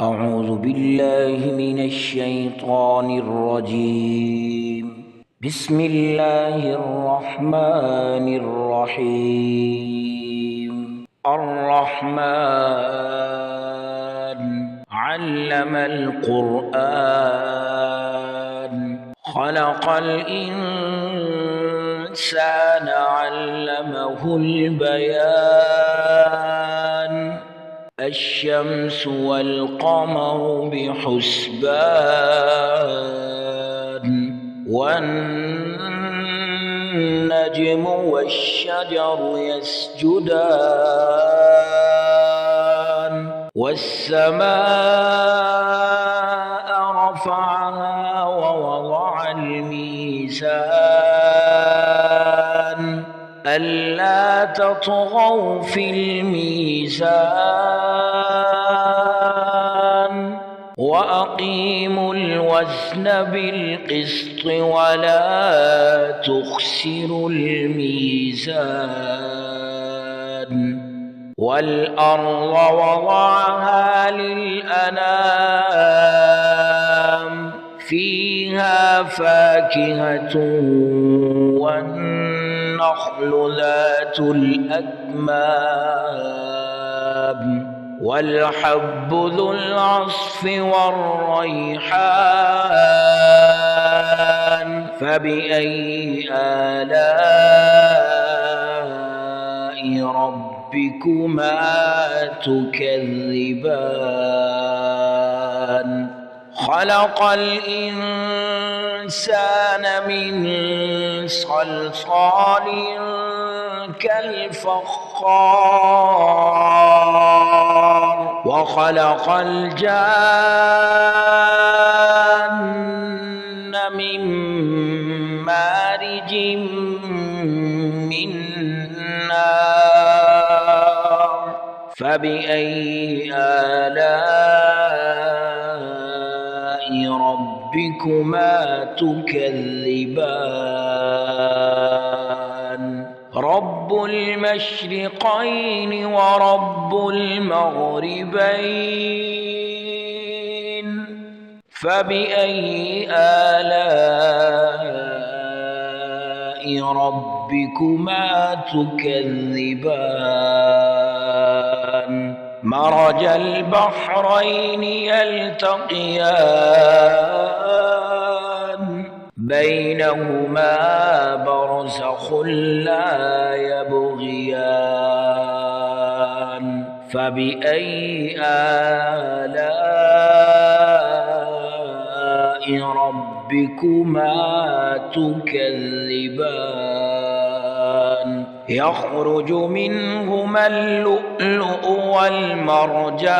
أعوذ بالله من الشيطان الرجيم. بسم الله الرحمن الرحيم. الرحمن علم القرآن خلق الإنسان علمه البيان الشمس والقمر بحسبان والنجم والشجر يسجدان والسماء رفعها ووضع الميزان ألا تطغوا في الميزان وأقيموا الوزن بالقسط ولا تخسروا الميزان والأرض وضعها للأنام فيها فاكهة والنخل ذات الأكمام والحب ذو العصف والريحان فبأي آلاء ربكما تكذبان خلق الإنسان من صلصال كالفخار وخلق الجان من مارج من نار فبأي آلاء ربكما تكذبان رب المشرقين ورب المغربين فبأي آلاء ربكما تكذبان مرج البحرين يلتقيان بينهما برزخ لا يبغيان فبأي آلاء ربكما تكذبان يخرج منهما اللؤلؤ والمرجان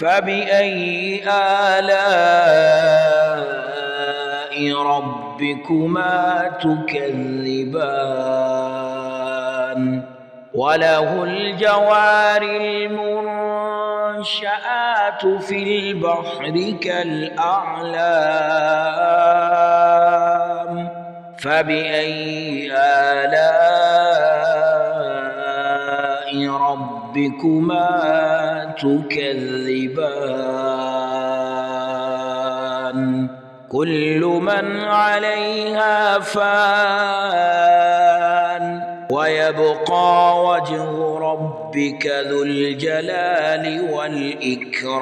فبأي آلاء ربكما تكذبان وله الجوار المنشآت في البحر كالأعلام فبأي آلاء ربكما تكذبان كل من عليها فان ويبقى وجه ربك ذو الجلال والإكرام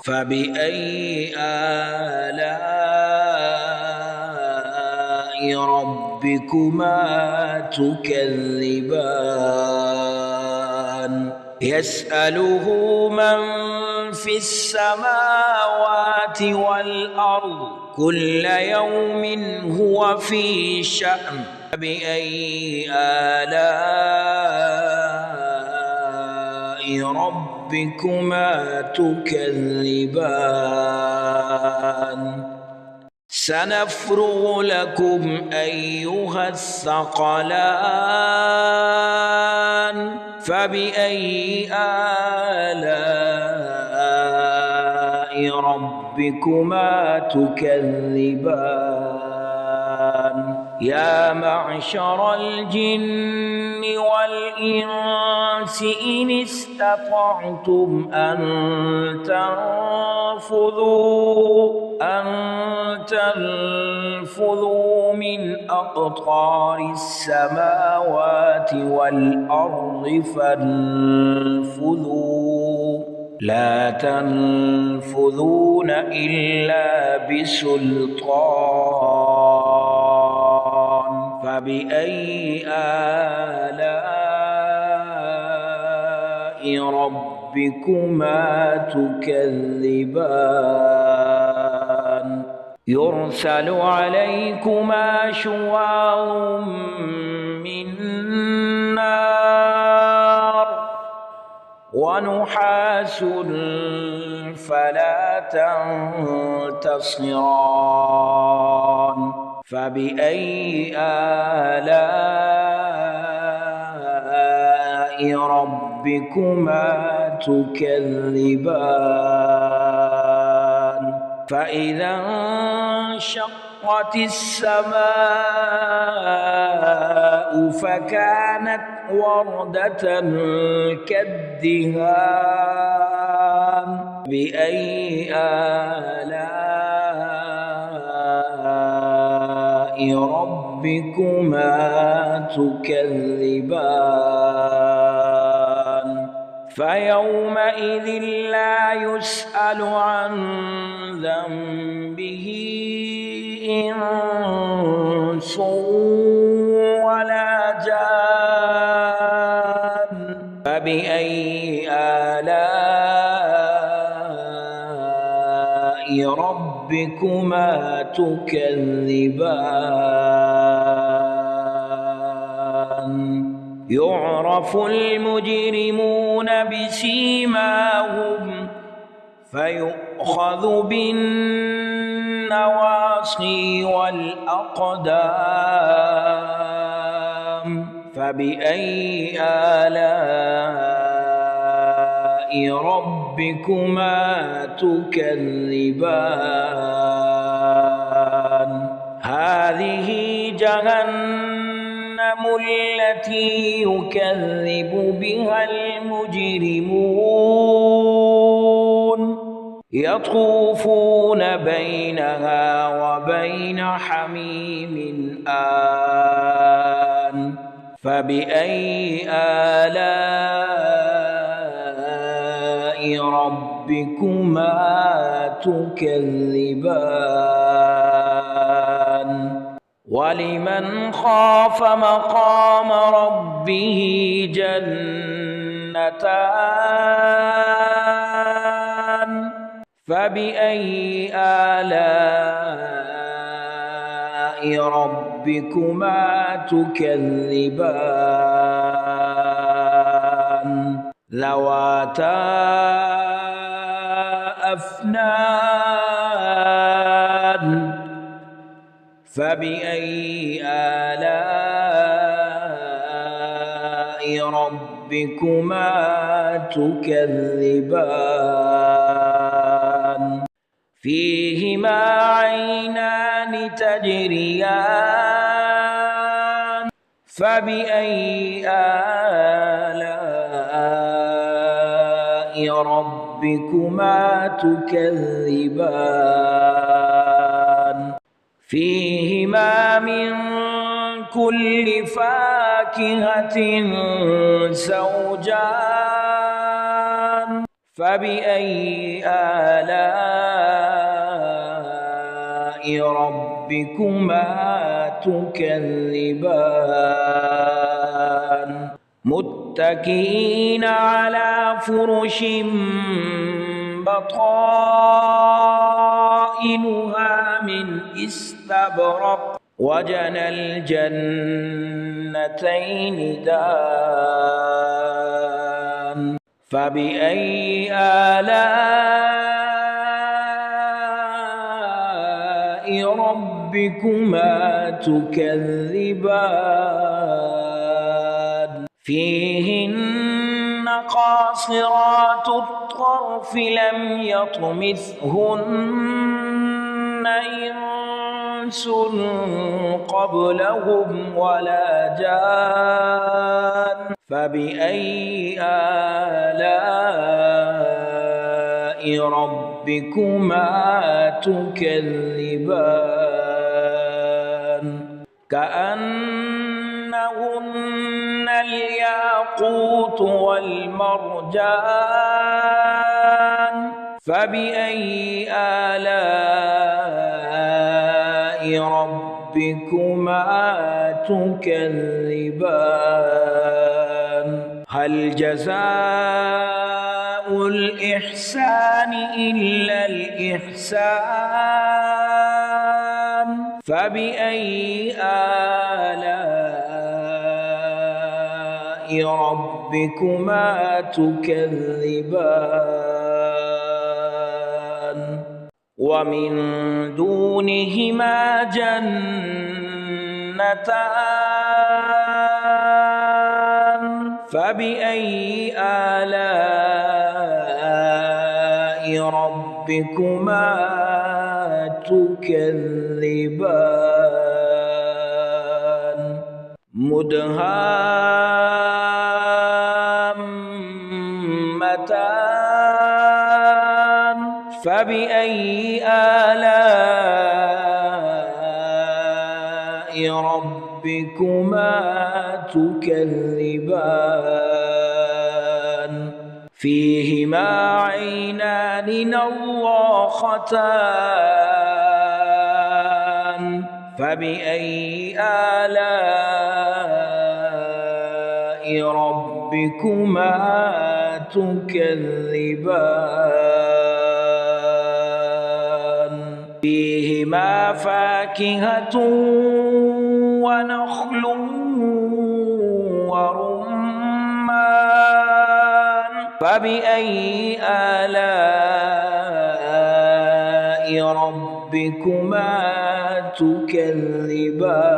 فبأي آلاء ربكما تكذبان يسأله من في السماوات والأرض كل يوم هو في شأن فبأي آلاء ربكما تكذبان سنفرغ لكم أيها الثقلان فبأي آلاء ربكما تكذبان يا معشر الجن والإنس إن استطعتم أن تنفذوا من أقطار السماوات والأرض فانفذوا لا تنفذون إلا بسلطان فبأي آلاء ربكما تكذبان يرسل عليكما شواظ من نار ونحاس فلا تنتصران فبأي آلاء ربكما تكذبان فإذا انشقت السماء فكانت وردة كالدهان بأي آلاء ربكما تكذبان فيومئذ لا يسأل عن ذنبه إنس ولا جان فبأي آلاء ربكما تكذبان يعرف المجرمون بسيماهم فيؤخذ بالنواصي والأقدام فبأي آلاء ربكما تكذبان هذه جهنم التي يكذب بها المجرمون يطوفون بينها وبين حميم آن فبأي آلاء ربكما تكذبان ولمن خاف مقام ربه جنتان فبأي آلاء ربكما تكذبان ذواتا أفنان فبأي آلاء ربكما تكذبان فيهما عينان تجريان فبأي آلاء ربكما تكذبان فيهما من كل فاكهة زوجان فبأي آلاء ربكما تكذبان متكئين على فرش بطائنها من استبرق وجنى الجنتين دان فبأي آلاء ربكما تكذبان فيهن قاصرات الطرف لم يطمثهن إنس إنس قبلهم ولا جان فبأي آلاء ربكما تكذبان كأنهن الياقوت والمرجان فبأي آلاء ربكما تكذبان هل جزاء الإحسان إلا الإحسان فبأي آلاء ربكما تكذبان ومن دونهما جنتان فبأي آلاء ربكما تكذبان مدهامتان فبأي آلاء ربكما تكذبان فيهما عينان نضاختان فبأي آلاء ربكما تكذبان فيهما فاكهة ونخل ورمان فبأي آلاء ربكما تكذبان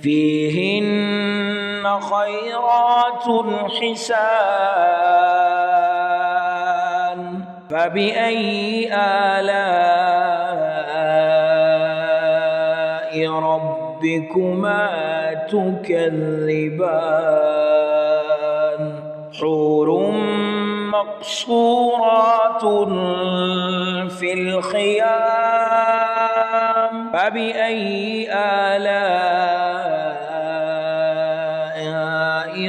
فيهن خيرات حسان فبأي آلاء ربكما تكذبان حور مقصورات في الخيام فبأي آلاء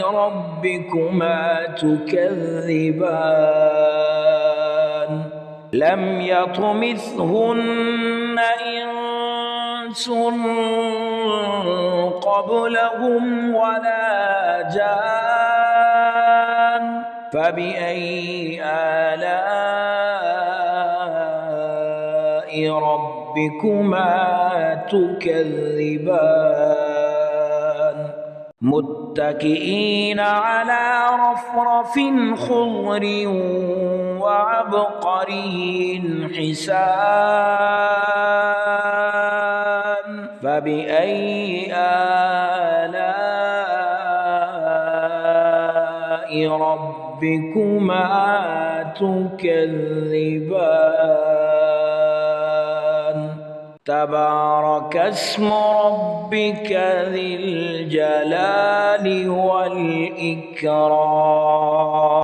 ربكما تكذبان لم يطمثهن إنس قبلهم ولا جان فبأي آلاء ربكما تكذبان متكئين على رفرف خضر وعبقري حسان فبأي آلاء ربكما تكذبان تبارك اسم ربك ذي الجلال والإكرام.